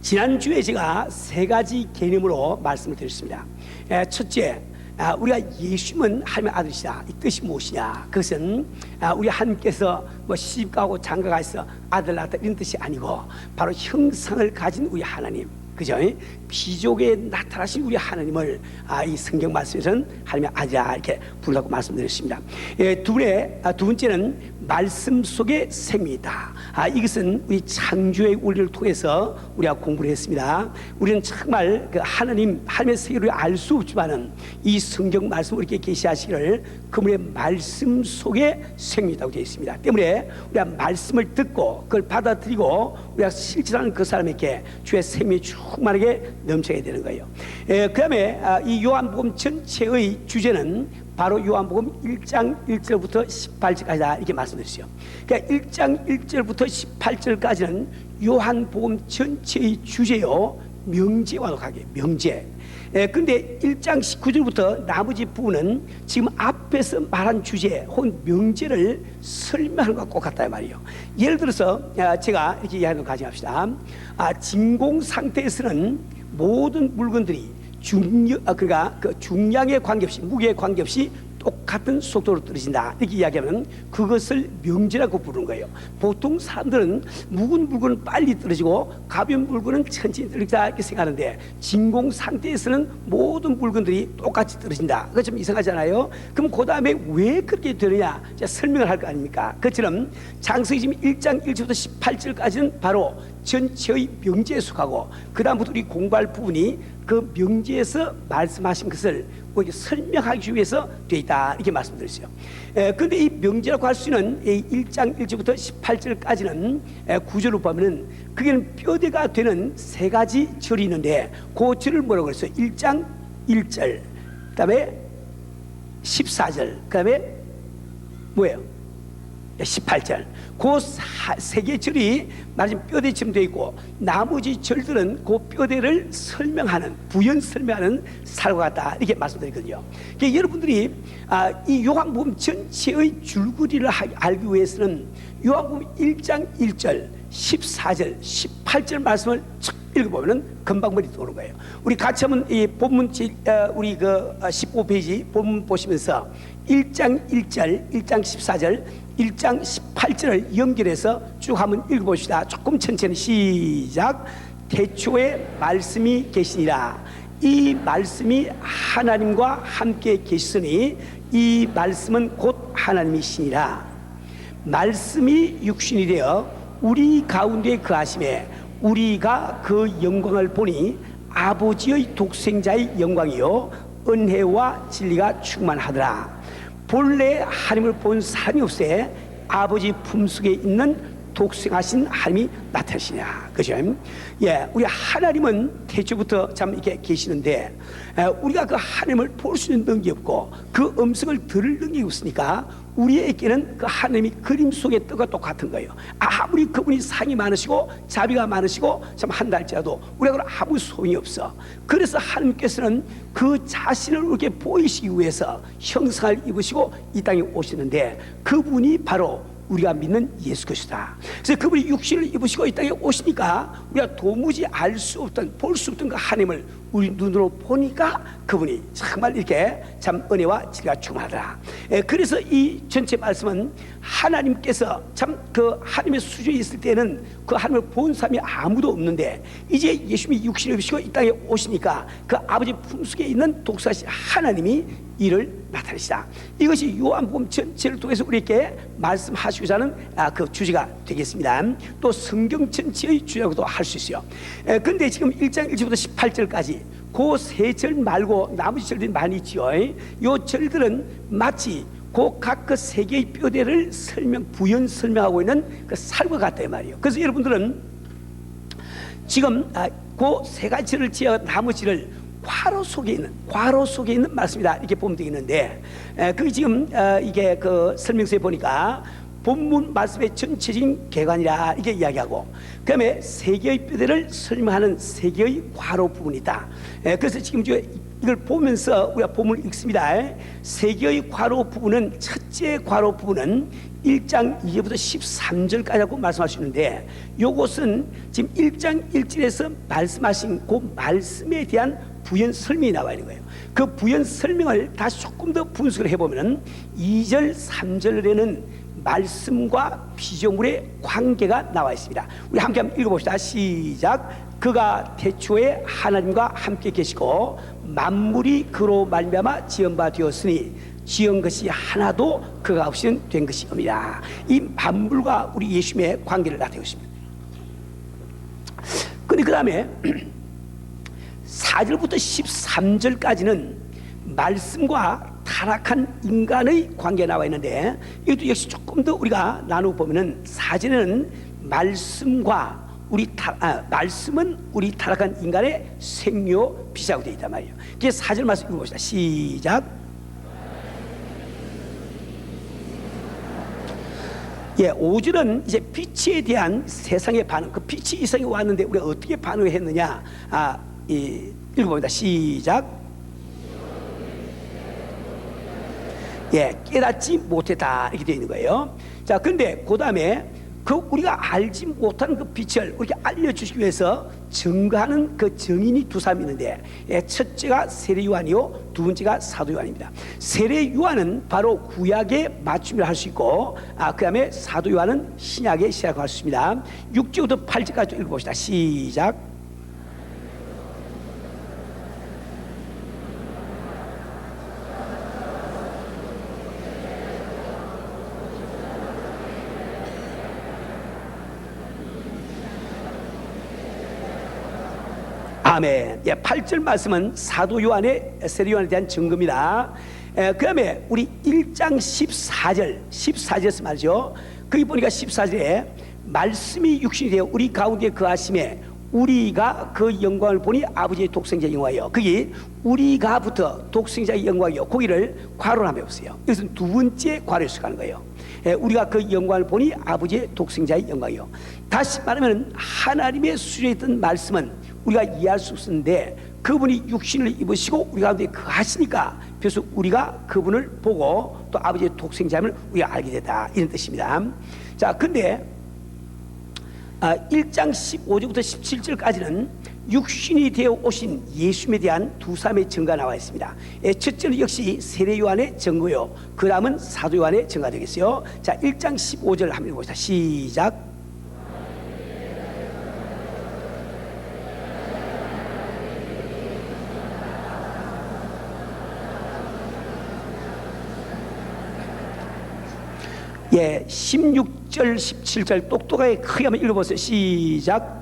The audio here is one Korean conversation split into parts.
지난주에 제가 세 가지 개념으로 말씀을 드렸습니다. 첫째, 우리가 예수님은 하나님의 아들이시다. 이 뜻이 무엇이냐? 그것은 우리 하나님께서 뭐 시집가고 장가가서 아들 낳았다 이런 뜻이 아니고 바로 형상을 가진 우리 하나님, 그죠? 비족에 나타나신 우리 하나님을 이 성경 말씀에서는 하나님의 아들이라 이렇게 부르다고 말씀드렸습니다. 두 번째는 말씀 속에 생명이 있다. 이것은 우리 창조의 원리를 통해서 우리가 공부를 했습니다. 우리는 정말 그 하나님의 세계를 알 수 없지만은 이 성경 말씀을 이렇게 계시하시기를 그분의 말씀 속에 생명이 있다고 되어 있습니다. 때문에 우리가 말씀을 듣고 그걸 받아들이고 우리가 실천하는 그 사람에게 주의 생명이 충만하게 넘쳐야 되는 거예요. 그 다음에 이 요한복음 전체의 주제는 바로 요한복음 1장 1절부터 18절까지다 이렇게 말씀드렸어요. 그러니까 1장 1절부터 18절까지는 요한복음 전체의 주제요, 명제와도 같아요. 명제. 근데 1장 19절부터 나머지 부분은 지금 앞에서 말한 주제 혹은 명제를 설명하는 것과 똑같다 말이에요. 예를 들어서 제가 이렇게 이야기를 가져갑시다. 진공 상태에서는 모든 물건들이 그러니까 그 중량에 관계없이, 무게에 관계없이 똑같은 속도로 떨어진다 이렇게 이야기하면 그것을 명제라고 부르는 거예요. 보통 사람들은 무거운 물건은 빨리 떨어지고 가벼운 물건은 천천히 떨어진다 이렇게 생각하는데, 진공 상태에서는 모든 물건들이 똑같이 떨어진다. 그거 좀 이상하잖아요. 그럼 그 다음에 왜 그렇게 되느냐 설명을 할 거 아닙니까? 그처럼 장세기 지금 1장 1절부터 18절까지는 바로 전체의 명제에 속하고, 그 다음부터 우리 공부할 부분이 그 명제에서 말씀하신 것을 우리에게 설명하기 위해서 되어 있다 이렇게 말씀드렸어요. 그런데 이 명제라고 할 수 있는 1장 1절부터 18절까지는 구절로 보면은 그게는 뼈대가 되는 세 가지 절이 있는데, 그 절을 뭐라고 그랬어요? 1장 1절, 그 다음에 14절, 그 다음에 뭐예요? 18절. 그 세 개의 절이 말하자면 뼈대처럼 되어 있고, 나머지 절들은 그 뼈대를 설명하는, 부연 설명하는 살과 같다 이렇게 말씀드리거든요. 그러니까 여러분들이 이 요한복음 전체의 줄거리를 알기 위해서는 요한복음 1장 1절, 14절, 18절 말씀을 쭉 읽어보면 금방 머리 도는 거예요. 우리 같이 한번 이 본문 우리 그 15페이지 본문 보시면서 1장 1절, 1장 14절, 1장 18절을 연결해서 쭉 한번 읽어봅시다. 조금 천천히 시작. 태초에 말씀이 계시니라. 이 말씀이 하나님과 함께 계시으니 이 말씀은 곧 하나님이시니라. 말씀이 육신이 되어 우리 가운데 거하심에 우리가 그 영광을 보니 아버지의 독생자의 영광이요 은혜와 진리가 충만하더라. 본래 하나님을 본 사람이 없애 아버지 품속에 있는 독생하신 하나님이 나타나시냐, 그죠? 우리 하나님은 태초부터 참 이렇게 계시는데, 우리가 그 하나님을 볼 수 있는 능력이 없고 그 음성을 들을 능력이 없으니까 우리에게는 그 하나님이 그림 속의 떡과 똑같은 거예요. 아무리 그분이 상이 많으시고 자비가 많으시고 참 한다 할지라도 우리가 아무 소용이 없어. 그래서 하나님께서는 그 자신을 이렇게 보이시기 위해서 형상을 입으시고 이 땅에 오시는데, 그분이 바로 우리가 믿는 예수 그리스도다. 그래서 그분이 육신을 입으시고 이 땅에 오시니까 우리가 도무지 알 수 없던, 볼 수 없던 그 하나님을 우리 눈으로 보니까 그분이 정말 이렇게 참 은혜와 진리가 충만하더라. 그래서 이 전체 말씀은 하나님께서 참 그 하나님의 수준에 있을 때는 그 하나님을 본 사람이 아무도 없는데, 이제 예수님이 육신을 입으시고 이 땅에 오시니까 그 아버지 품속에 있는 독사신 하나님이 이를 나타내시다. 이것이 요한복음 전체를 통해서 우리에게 말씀하시고자 하는 그 주제가 되겠습니다. 또 성경 전체의 주제라고도 할 수 있어요. 그런데 지금 1장 1절부터 18절까지 그 세 절 말고 나머지 절들이 많이 있죠. 이 절들은 마치 각 그 세 개의 뼈대를 부연 설명하고 있는 그 살과 같다 말이에요. 그래서 여러분들은 지금 그 세 가지 절을 지어 나머지를 괄호 속에 있는 말씀이다 이렇게 보면 되겠는데, 그게 지금 이게 그 설명서에 보니까 본문 말씀의 전체적인 개관이라 이렇게 이야기하고, 그 다음에 세 개의 뼈대를 설명하는 세 개의 괄호 부분이 있다. 그래서 지금 이걸 보면서 우리가 본문을 읽습니다. 세 개의 괄호 부분은, 첫째 괄호 부분은 1장 2절부터 13절까지라고 말씀할 수 있는데, 요것은 지금 1장 1절에서 말씀하신 그 말씀에 대한 부연 설명이 나와 있는 거예요. 그 부연 설명을 다시 조금 더 분석을 해보면 2절 3절에는 말씀과 피조물의 관계가 나와 있습니다. 우리 함께 한번 읽어봅시다. 시작. 그가 태초에 하나님과 함께 계시고 만물이 그로 말미암아 지은 바 되었으니 지은 것이 하나도 그가 없이는 된 것이 없느니라. 이 만물과 우리 예수님의 관계를 나타내고 있습니다. 근데 그 다음에 4절부터 13절까지는 말씀과 타락한 인간의 관계가 나와 있는데, 이것도 역시 조금 더 우리가 나누어 보면은 4절에는 말씀은 우리 타락한 인간의 생료 비자고 되어 있단 말이에요. 그래서 4절 말씀 읽어봅시다. 시작. 5절은 이제 빛에 대한 세상의 반응, 그 빛이 이 세상에 왔는데 우리가 어떻게 반응을 했느냐, 읽어봅니다. 시작. 깨닫지 못했다, 이렇게 되어 있는 거예요. 자, 근데 그 다음에 우리가 알지 못하는 그 빛을 우리에게 알려주시기 위해서 증거하는 그 증인이 두 사람이 있는데, 첫째가 세례 요한이요, 두 번째가 사도 요한입니다. 세례 요한은 바로 구약의 맞춤을 할 수 있고, 그 다음에 사도 요한은 신약의 시작을 할 수 있습니다. 6절부터 8절까지 읽어봅시다. 시작. 아멘. 8절 말씀은 사도 요한의 세례 요한에 대한 증거입니다. 그 다음에 우리 1장 14절 말이죠. 거기 보니까 14절에 말씀이 육신이 되어 우리 가운데 거하심에 우리가 그 영광을 보니 아버지의 독생자의 영광이요. 거기 우리가부터 독생자의 영광이요, 거기를 괄호로 한번 해보세요. 이것은 두 번째 괄호에 속하는 거예요. 우리가 그 영광을 보니 아버지의 독생자의 영광이요. 다시 말하면 하나님의 수준에 있던 말씀은 우리가 이해할 수 없었는데 그분이 육신을 입으시고 우리 가운데 거하시니까, 그래서 우리가 그분을 보고 또 아버지의 독생자임을 우리가 알게 됐다, 이런 뜻입니다. 자, 근데 1장 15절부터 17절까지는 육신이 되어 오신 예수님에 대한 두 사람의 증거가 나와 있습니다. 첫째는 역시 세례 요한의 증거요, 그 다음은 사도 요한의 증거가 되겠어요. 자, 1장 15절 한번 읽어봅시다. 시작. 예, 16절 17절 똑똑하게 크게 한번 읽어보세요. 시작.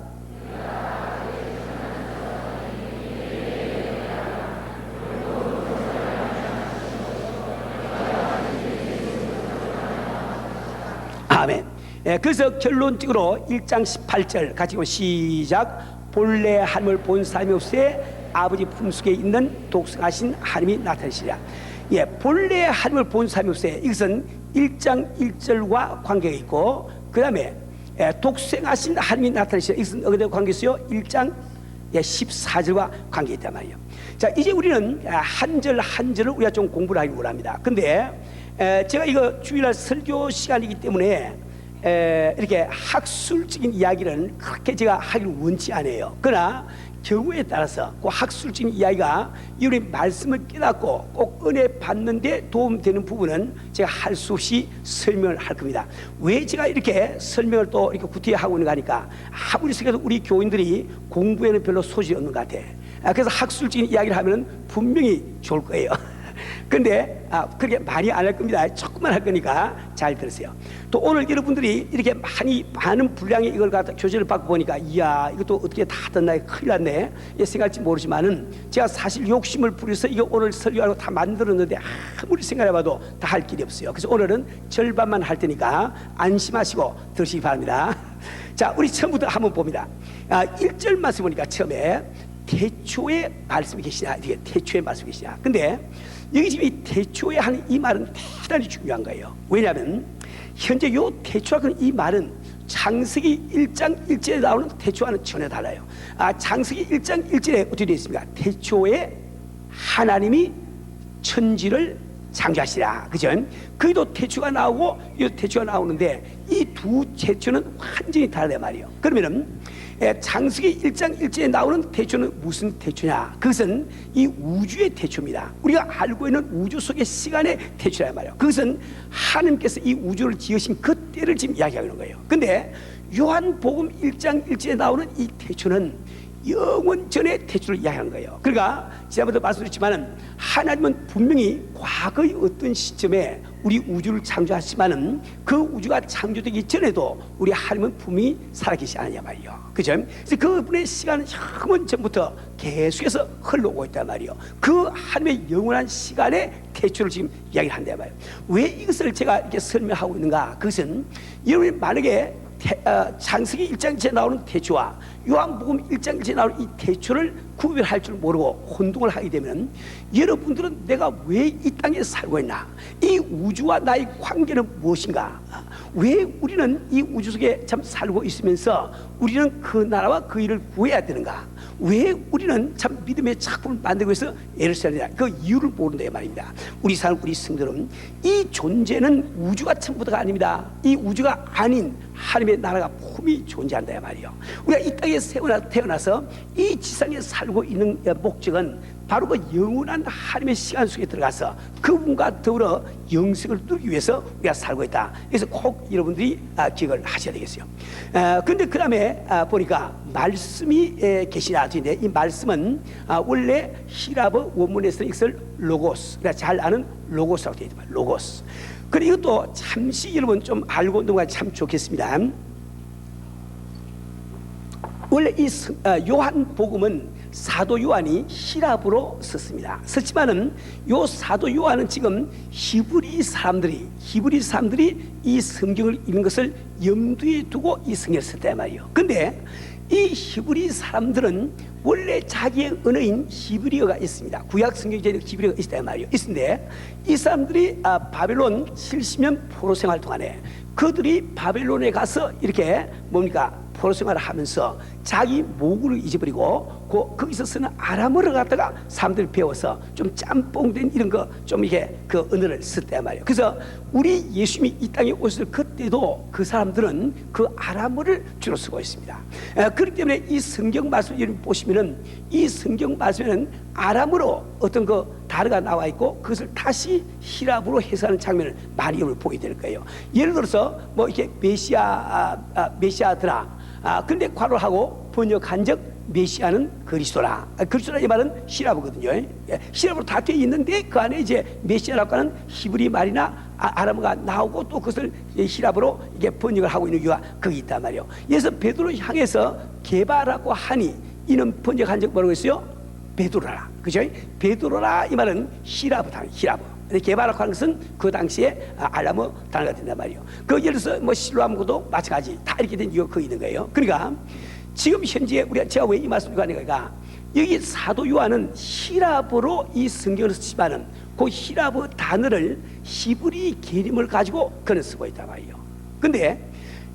아멘. 예, 그래서 결론적으로 1장 18절 같이 보면 시작. 본래 하늘을 본 사람이 없으되 아버지 품속에 있는 독생하신 하나님이 나타나시리라. 예, 본래 하늘을 본 사람이 없어요. 이것은 1장 1절과 관계가 있고, 그 다음에 독생하신 하나님이 나타나시리라. 이것은 어디에 관계 있어요? 1장 14절과 관계 있단 말이에요. 자, 이제 우리는 한 절 한 절을 우리가 좀 공부를 하기 원합니다. 근데 제가 이거 주일날 설교 시간이기 때문에 이렇게 학술적인 이야기를 그렇게 제가 하기를 원치 않아요. 그러나 경우에 따라서 그 학술적인 이야기가 우리 말씀을 깨닫고 꼭 은혜 받는데 도움되는 부분은 제가 할 수 없이 설명을 할 겁니다. 왜 제가 이렇게 설명을 또 이렇게 구태여 하고 있는가 하니까, 아무리 생각해도 우리 교인들이 공부에는 별로 소질이 없는 것 같아. 그래서 학술적인 이야기를 하면 분명히 좋을 거예요. 근데 그렇게 많이 안 할 겁니다. 조금만 할 거니까 잘 들으세요. 또 오늘 여러분들이 이렇게 많은 분량의 이걸 갖다 교재를 받고 보니까, 이야, 이것도 어떻게 다 듣나, 큰일 났네, 생각할지 모르지만은 제가 사실 욕심을 부려서 이거 오늘 설교하고 다 만들었는데 아무리 생각해봐도 다 할 길이 없어요. 그래서 오늘은 절반만 할 테니까 안심하시고 들으시기 바랍니다. 자, 우리 처음부터 한번 봅니다. 1절 말씀 보니까 처음에 태초에 말씀이 계시냐, 이게 태초에 말씀이 계시냐. 근데 여기 지금 이 태초에 하는 이 말은 대단히 중요한 거예요. 왜냐하면 현재 요 태초하는 이 말은 창세기 1장 1절에 나오는 태초와는 전혀 달라요. 창세기 1장 1절에 어떻게 되어 있습니까? 태초에 하나님이 천지를 창조하시라. 그죠? 거기도 태초가 나오고 이 태초가 나오는데 이 두 태초는 완전히 다르단 말이에요. 그러면은 창세기 1장 1절에 나오는 태초는 무슨 태초냐? 그것은 이 우주의 태초입니다. 우리가 알고 있는 우주 속의 시간의 태초란 말이에요. 그것은 하나님께서 이 우주를 지으신 그때를 지금 이야기하고 있는 거예요. 근데 요한복음 1장 1절에 나오는 이 태초는 영원 전의 태초를 이야기하는 거예요. 그러니까 지난번에도 말씀드렸지만 하나님은 분명히 과거의 어떤 시점에 우리 우주를 창조하시지만은 그 우주가 창조되기 전에도 우리 하나님은 분명히 살아계시지 않느냐 말이에요. 그죠? 그래서 그분의 시간은 영원 전부터 계속해서 흘러오고 있단 말이에요. 그 하나님의 영원한 시간의 태초를 지금 이야기를 한단 말이에요. 왜 이것을 제가 이렇게 설명하고 있는가? 그것은 여러분이 만약에 창세기 1장 1절에 나오는 태초와 요한복음 1장 1절에 나오는 이 태초를 구별할 줄 모르고 혼동을 하게 되면 여러분들은 내가 왜 이 땅에 살고 있나? 이 우주와 나의 관계는 무엇인가? 왜 우리는 이 우주 속에 참 살고 있으면서 우리는 그 나라와 그 일을 구해야 되는가? 왜 우리는 참 믿음의 작품을 만들고 해서 애를 써야 되나? 그 이유를 모른다 말입니다. 우리 성들은 이 존재는 우주가 전부가 아닙니다. 이 우주가 아닌 하나님의 나라가 품이 존재한다 말이에요. 우리가 이 땅에 태어나서 이 지상에 살고 있는 목적은 바로 그 영원한 하나님의 시간 속에 들어가서 그분과 더불어 영생을 누리기 위해서 우리가 살고 있다. 그래서 꼭 여러분들이 기억을 하셔야 되겠어요. 그런데 그 다음에 보니까 말씀이 계시나 하는데 이 말씀은 원래 히라브 원문에서는 이것을 로고스, 그러니까 잘 아는 로고스라고 되어 있습니다. 로고스. 그리고 이것도 잠시 여러분 좀 알고 넘어가면 참 좋겠습니다. 원래 이 요한복음은 사도 요한이 히라브로 썼습니다. 썼지만은 요 사도 요한은 지금 히브리 사람들이 이 성경을 읽는 것을 염두에 두고 이 성경을 썼단 말이에요. 근데 이 히브리 사람들은 원래 자기의 언어인 히브리어가 있습니다. 구약 성경에 히브리어가 있단 말이에요. 있는데 이 사람들이 바벨론 70년 포로 생활 동안에 그들이 바벨론에 가서 이렇게 포로 생활을 하면서 자기 모국을 잊어버리고 거기서 쓰는 아람어를 갖다가 사람들이 배워서 좀 짬뽕된 이런 거 좀 이게 그 언어를 썼단 말이에요. 그래서 우리 예수님이 이 땅에 오셨을 그때도 그 사람들은 그 아람어를 주로 쓰고 있습니다. 그렇기 때문에 이 성경 말씀 여러분 보시면은 이 성경 말씀에는 아람어로 어떤 그 단어가 나와 있고 그것을 다시 히라브로 해석하는 장면을 많이 보게 될 거예요. 예를 들어서 이렇게 메시아더라. 근데 괄호하고 번역한 적 메시아는 그리스도라. 그리스도라 이 말은 히라브거든요. 히라브로 다 되어 있는데 그 안에 이제 메시아라고 하는 히브리 말이나 아람어가 나오고 또 그것을 히라브로 이게 번역을 하고 있는 이유가 거기 있단 말이에요. 그래서 베드로를 향해서 게바라고 하니 이는 번역한 적 뭐라고 했어요? 베드로라. 그죠? 베드로라 이 말은 히라브 단어, 히라브. 게바라고 하는 것은 그 당시에 아람어 단어가 된단 말이에요. 그 예를 들어서 실로암고도 마찬가지 다 이렇게 된 이유가 거기 있는 거예요. 그러니까 지금 현재 제가 왜 이 말씀을 하는가? 여기 사도 요한은 히라브로 이 성경을 쓰지만은 그 히라브 단어를 히브리 개념을 가지고 그는 쓰고 있단 말이에요. 근데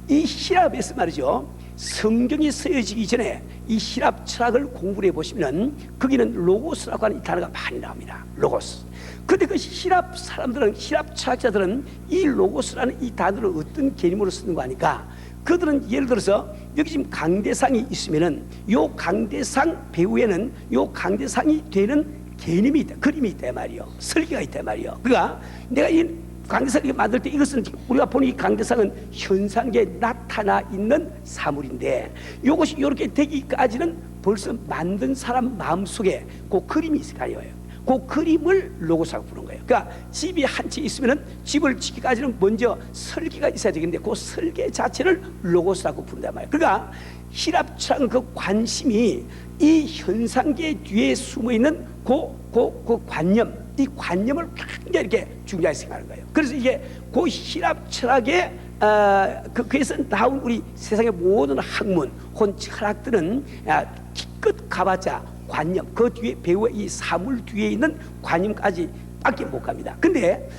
이 히라브에서 말이죠. 성경이 쓰여지기 전에 이 히랍 철학을 공부를 해보시면 거기는 로고스라고 하는 이 단어가 많이 나옵니다. 로고스. 근데 그 히랍 사람들은, 히랍 철학자들은 이 로고스라는 이 단어를 어떤 개념으로 쓰는 거 아니까 그들은 예를 들어서 여기 지금 강대상이 있으면은 요 강대상 배후에는 요 강대상이 되는 개념이 있다, 그림이 있단 말이에요. 설계가 있단 말이에요. 그러니까 내가 이 강대상을 만들 때 이것은 우리가 보는 이 강대상은 현상계에 나타나 있는 사물인데 이것이 이렇게 되기까지는 벌써 만든 사람 마음속에 그 그림이 있을 거 아니에요. 그 그림을 로고스라고 부르는 거예요. 그러니까 집이 한 채 있으면 집을 짓기까지는 먼저 설계가 있어야 되겠는데 그 설계 자체를 로고스라고 부른단 말이에요. 그러니까 히랍 철학은 그 관심이 이 현상계 뒤에 숨어 있는 그 관념, 이 관념을 굉장히 이렇게 중요하게 생각하는 거예요. 그래서 이게 그 히랍 철학의 그에서 나온 우리 세상의 모든 학문 혹은 철학들은 기껏 가봤자 관념, 그 뒤에 배우의 이 사물 뒤에 있는 관념까지 밖에 못 갑니다. 근데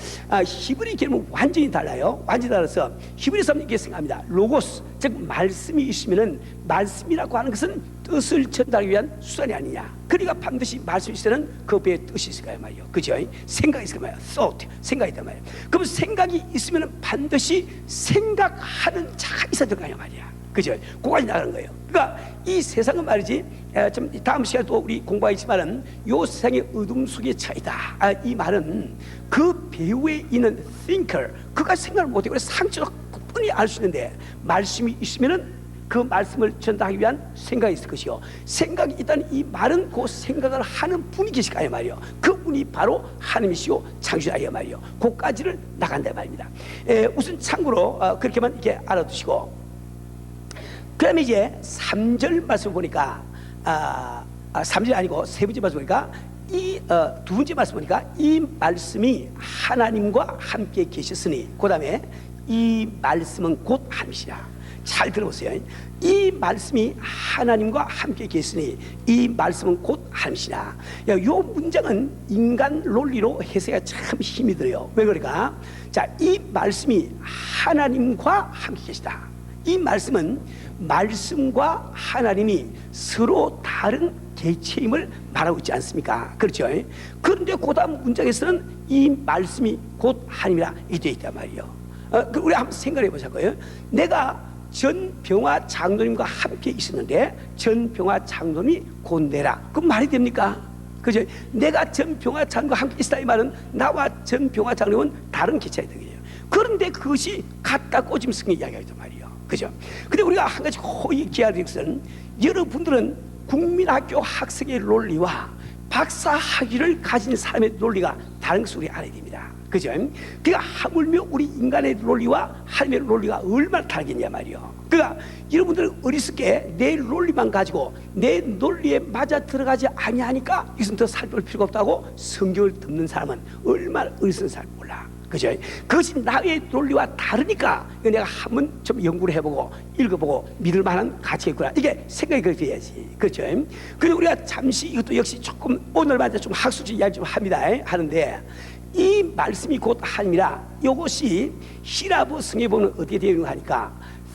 히브리 개념은 완전히 달라요. 완전히 달라서 히브리 사람들이 이렇게 생각합니다. 로고스, 즉 말씀이 있으면은 말씀이라고 하는 것은 뜻을 전달하기 위한 수단이 아니냐. 그러니까 반드시 말씀이 있으면 그 배에 뜻이 있을 거야 말이요. 그죠? 생각이 있을 거야. thought, 생각이 있단 말이야. 그럼 생각이 있으면 반드시 생각하는 자가 있어야 될 거 아니야 말이야. 그죠? 그거까지 나가는 거예요. 그러니까 이 세상은 말이지, 좀 다음 시간에 또 우리 공부하겠지만은 요 세상의 어둠 속의 차이다. 이 말은 그 배후에 있는 thinker, 그가 생각을 못해. 그래서 상처가 뻔히 알 수 있는데 말씀이 있으면은 그 말씀을 전달하기 위한 생각이 있을 것이요. 생각이 있다는 이 말은 그 생각을 하는 분이 계실 거야 말이요. 그분이 바로 하나님이시요 창조자야 말이요. 그까지를 나간다 말입니다. 우선 참고로 그렇게만 이렇게 알아두시고, 그 다음에 이제 3절 말씀 보니까 3절 아니고 세 번째 말씀 보니까 이 두 번째 말씀 보니까 이 말씀이 하나님과 함께 계셨으니, 그 다음에 이 말씀은 곧 하나님이시라. 잘 들어보세요. 이 말씀이 하나님과 함께 계시니 이 말씀은 곧 하나님이시라. 이 문장은 인간 논리로 해석이 참 힘이 들어요. 왜 그럴까? 자, 이 말씀이 하나님과 함께 계시다. 이 말씀은 말씀과 하나님이 서로 다른 개체임을 말하고 있지 않습니까? 그렇죠? 그런데 그 다음 문장에서는 이 말씀이 곧 하나님이라 이렇게 되어 있단 말이에요. 우리 한번 생각해 보자고요. 내가 전병화 장로님과 함께 있었는데 전병화 장로님이 곧 내라. 그럼 말이 됩니까? 그죠? 내가 전병화 장로님과 함께 있었다 이 말은 나와 전병화 장로님은 다른 개체가 되겠죠. 그런데 그것이 같다 꼬집성의 이야기가 있단 말이에요. 그죠? 근데 우리가 한 가지 호의 기하는 것은, 여러분들은 국민학교 학생의 논리와 박사 학위를 가진 사람의 논리가 다른 것을 우리 알아야 됩니다. 그죠? 그러니까 하물며 우리 인간의 논리와 하나님의 논리가 얼마나 다르겠냐 말이요. 그러니까 여러분들 어리석게 내 논리만 가지고 내 논리에 맞아 들어가지 아니하니까 이것은 더 살펴볼 필요가 없다고 성경을 덮는 사람은 얼마나 어리석은 사람이 몰라. 그죠? 그것이 나의 논리와 다르니까 내가 한번 좀 연구를 해보고 읽어보고 믿을 만한 가치가 있구나, 이게 생각이 그렇게 돼야지. 그렇죠? 그리고 우리가 잠시 이것도 역시 조금 오늘만 좀 학술적 이야기 좀 합니다. 하는데 이 말씀이 곧 하나님이라, 이것이 히라보 성에 보면 어떻게 되어 있는 거 하니까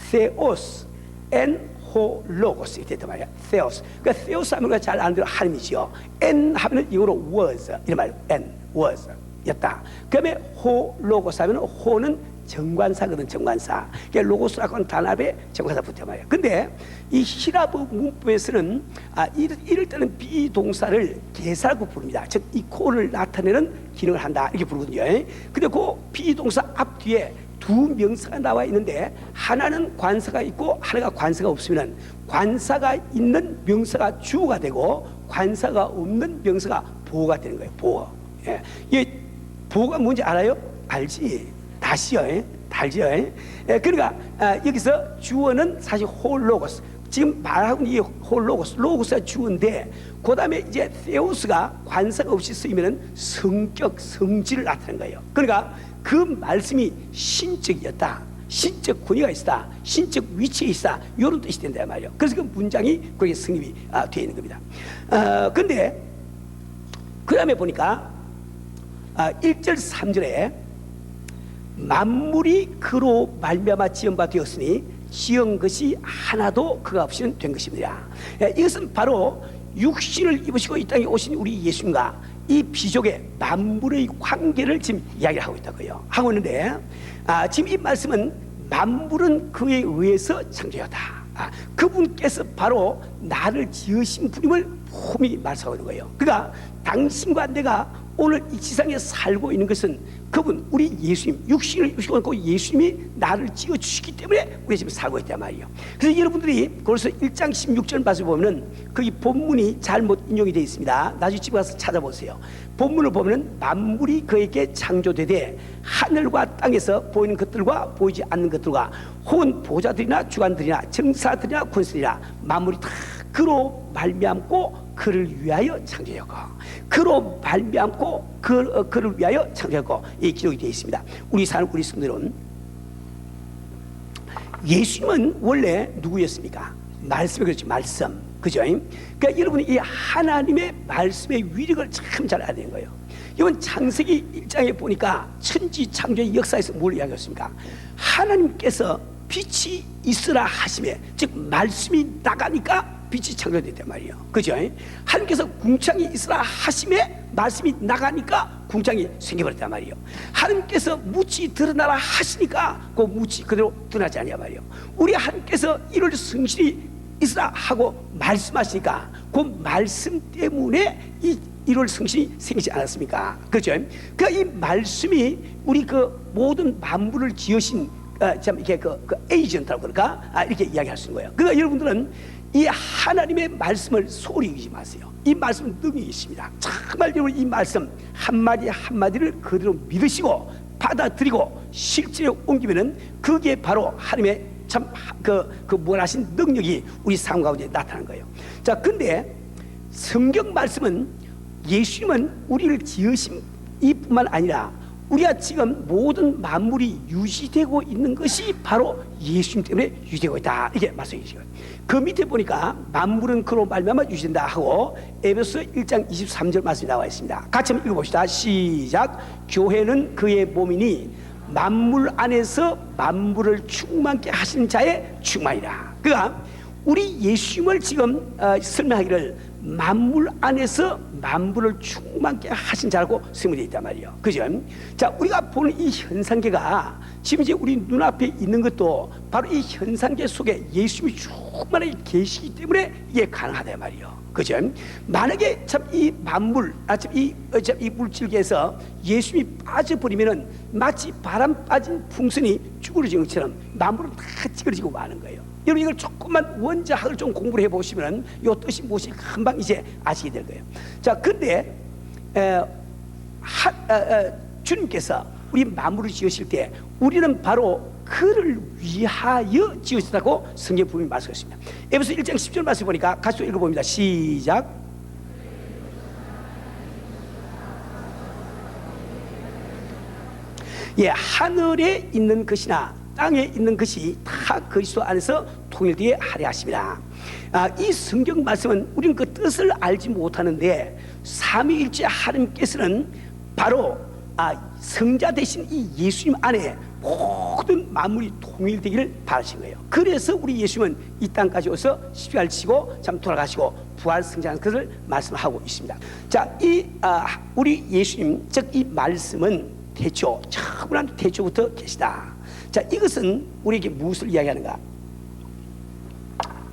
theos and hologos 이렇게 됐단 말이야. theos. 그러니까 theos 하면 우리가 잘 아는 대로 하나님이지요. and 하면 영어로 was 이런 말이에요. and was 였다. 그 다음에 호로고스 하면 호는 정관사거든. 정관사. 그러니까 로고스라고 하는 단합에 정관사 붙여 말이야. 근데 이 히라브 문법에서는 이럴 때는 비동사를 계사라고 부릅니다. 즉 이 코를 나타내는 기능을 한다 이렇게 부르거든요. 근데 그 비동사 앞뒤에 두 명사가 나와 있는데 하나는 관사가 있고 하나가 관사가 없으면 관사가 있는 명사가 주어가 되고 관사가 없는 명사가 보어가 되는 거예요. 보어. 이 보어가 뭔지 알아요? 알지. 다시요. 달지요. 그러니까 여기서 주어는 사실 홀로고스. 지금 말하고 있는 이 홀로고스, 로고스가 주어인데 그 다음에 이제 theos가 관사가 없이 쓰이면 성격, 성질을 나타내는 거예요. 그러니까 그 말씀이 신적이었다, 신적 권위가 있다, 신적 위치에 있다, 이런 뜻이 된다 말이에요. 그래서 그 문장이 그렇게 성립이 되어 있는 겁니다. 근데 그 다음에 보니까 1절 3절에 만물이 그로 말미암아 지은 바 되었으니 지은 것이 하나도 그가 없이는 된 것입니다. 이것은 바로 육신을 입으시고 이 땅에 오신 우리 예수님과 이 비족의 만물의 관계를 지금 이야기를 하고 있다고요. 하고 있는데 지금 이 말씀은 만물은 그에 의해서 창조였다. 그분께서 바로 나를 지으신 분임을 폼이 말씀하고 있는 거예요. 그러니까 당신과 내가 오늘 이 지상에 살고 있는 것은 그분, 우리 예수님, 육신을 입으시고 그 예수님이 나를 지어주시기 때문에 우리 지금 살고 있단 말이에요. 그래서 여러분들이 그래서 1장 16절 말씀 보면은 거기 본문이 잘못 인용이 되어 있습니다. 나중에 집에 가서 찾아보세요. 본문을 보면은 만물이 그에게 창조되되 하늘과 땅에서 보이는 것들과 보이지 않는 것들과 혹은 보좌들이나 주관들이나 정사들이나 권세들이나 만물이 다 그로 말미암고 그를 위하여 창조하고 그로 말미암고 그를 위하여 창조하고 이 기록이 되어 있습니다. 우리 사는 우리 성도들은 예수님은 원래 누구였습니까? 말씀에 그렇죠. 말씀. 그죠? 그러니까 여러분이 이 하나님의 말씀의 위력을 참 잘 알아야 되는 거예요. 이번 창세기 1장에 보니까 천지 창조의 역사에서 뭘 이야기했습니까? 하나님께서 빛이 있으라 하심에, 즉 말씀이 나가니까 빛이 창조됐단 말이에요. 그죠? 하나님께서 궁창이 있으라 하심에 말씀이 나가니까 궁창이 생겨버렸단 말이에요. 하나님께서 묻이 드러나라 하시니까 그 묻이 그대로 드러나지 않냐 말이에요. 우리 하나님께서 이를 성실히 있으라 하고 말씀하시니까 그 말씀 때문에 이 1월 성신이 생기지 않았습니까? 그렇죠? 그러니까 이 말씀이 우리 그 모든 만물을 지으신 참 이렇게 그 에이전트라고 그럴까? 이렇게 이야기할 수 있는 거예요. 그러니까 여러분들은 이 하나님의 말씀을 소홀히 여기지 마세요. 이 말씀은 능력이 있습니다. 정말 여러분 이 말씀 한마디 한마디를 그대로 믿으시고 받아들이고 실제로 옮기면은 그게 바로 하나님의 참 그 무한하신 능력이 우리 삶 가운데 나타나는 거예요. 자, 근데 성경 말씀은 예수님은 우리를 지으신 이뿐만 아니라 우리가 지금 모든 만물이 유지되고 있는 것이 바로 예수님 때문에 유지되고 있다, 이렇게 말씀해 주시고요. 그 밑에 보니까 만물은 그로 말미암아 유지된다 하고 에베소 1장 23절 말씀이 나와 있습니다. 같이 한번 읽어봅시다. 시작. 교회는 그의 몸이니 만물 안에서 만물을 충만케 하시는 자의 충만이라. 그러니까 우리 예수님을 지금 설명하기를 만물 안에서 만물을 충만케 하신 자라고 설명되어 있단 말이에요. 그죠? 자, 우리가 보는 이 현상계가 지금 이제 우리 눈앞에 있는 것도 바로 이 현상계 속에 예수님이 충만하게 계시기 때문에 이게 가능하단 말이에요. 그죠? 만약에 참 이 만물, 이 물질계에서 예수님이 빠져버리면은 마치 바람 빠진 풍선이 쭈그러진 것처럼 만물은 다 찌그러지고 마는 거예요. 여러분 이걸 조금만 원자학을 좀 공부를 해보시면 이 뜻이 무엇이 금방 이제 아시게 될 거예요. 자, 근데 주님께서 우리 만물을 지으실 때 우리는 바로 그를 위하여 지으셨다고 성경 분명히 말씀하셨습니다. 에베소 1장 10절 말씀 보니까 같이 읽어봅니다. 시작. 예, 하늘에 있는 것이나 땅에 있는 것이 다 그리스도 안에서 통일되게 하려 하십니다. 이 성경 말씀은 우리는 그 뜻을 알지 못하는데 삼위일체 하나님께서는 바로 성자 되신 이 예수님 안에 모든 만물이 통일되기를 바라신 거예요. 그래서 우리 예수님은 이 땅까지 오셔서 십자가를 지고 참 돌아가시고 부활 승천한 것을 말씀하고 있습니다. 자, 우리 예수님 즉 이 말씀은 태초, 처음으로 태초부터 계시다. 자, 이것은 우리에게 무엇을 이야기하는가?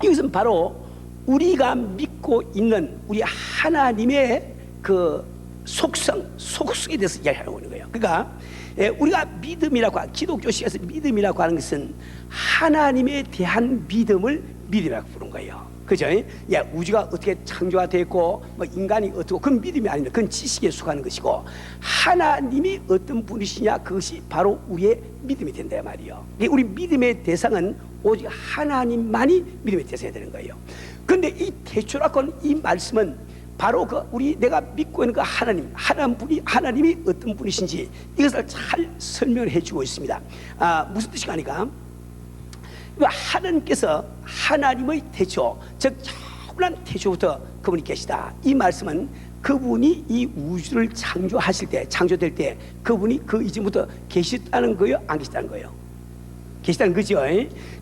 이것은 바로 우리가 믿고 있는 우리 하나님의 그 속성에 대해서 이야기하고 있는 거예요. 그러니까 우리가 믿음이라고, 기독교식에서 믿음이라고 하는 것은 하나님에 대한 믿음이라고 부르는 거예요. 그죠? 우주가 어떻게 창조가 됐고 뭐 인간이 어떻고 그건 믿음이 아닙니다. 그건 지식에 속하는 것이고 하나님이 어떤 분이시냐 그것이 바로 우리의 믿음이 된다 말이에요. 우리 믿음의 대상은 오직 하나님만이 믿음의 대상이 되는 거예요. 그런데 이 태초라고 하는 이 말씀은 바로 내가 믿고 있는 그 하나님이 어떤 분이신지 이것을 잘 설명을 해주고 있습니다. 무슨 뜻인가 하니까 하나님께서 하나님의 태초, 즉 처음난 태초부터 그분이 계시다. 이 말씀은 그분이 이 우주를 창조될 때 그분이 그 이전부터 계셨다는 거예요, 안 계셨다는 거예요? 계시다는 거죠.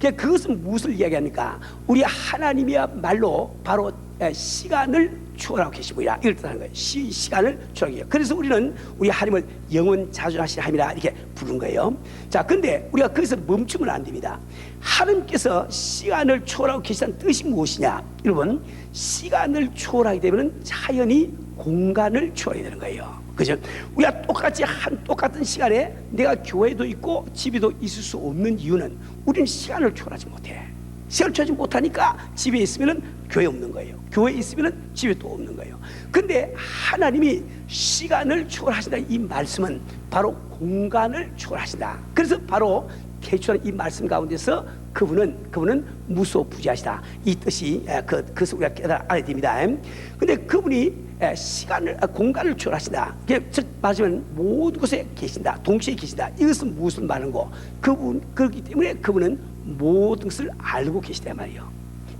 그것은 무엇을 이야기합니까? 우리 하나님이야말로 바로 시간을 초월하고 계시고야 이걸 뜻하는 거예요. 시간을 초월하고 계세요. 그래서 우리는 우리 하나님을 영원 자존하신 하나님이라 이렇게 부른 거예요. 자, 근데 우리가 거기서 멈추면 안 됩니다. 하나님께서 시간을 초월하고 계시다는 뜻이 무엇이냐? 여러분, 시간을 초월하게 되면 자연히 공간을 초월하게 되는 거예요. 그죠? 우리가 똑같은 시간에 내가 교회도 있고 집에도 있을 수 없는 이유는 우리는 시간을 초월하지 못해. 시간을 초월하지 못하니까 집에 있으면 교회 없는 거예요. 교회에 있으면 집에 또 없는 거예요. 근데 하나님이 시간을 초월하신다 이 말씀은 바로 공간을 초월하신다. 그래서 바로 태초한 이 말씀 가운데서 그분은 무소부지하시다. 이 뜻이 그것을 우리가 알아야 됩니다. 근데 그분이 공간을 초월하신다. 즉 말하자면 모든 곳에 계신다. 동시에 계신다. 이것은 무엇을 말하는 거? 그렇기 때문에 그분은 모든 것을 알고 계시단 말이에요.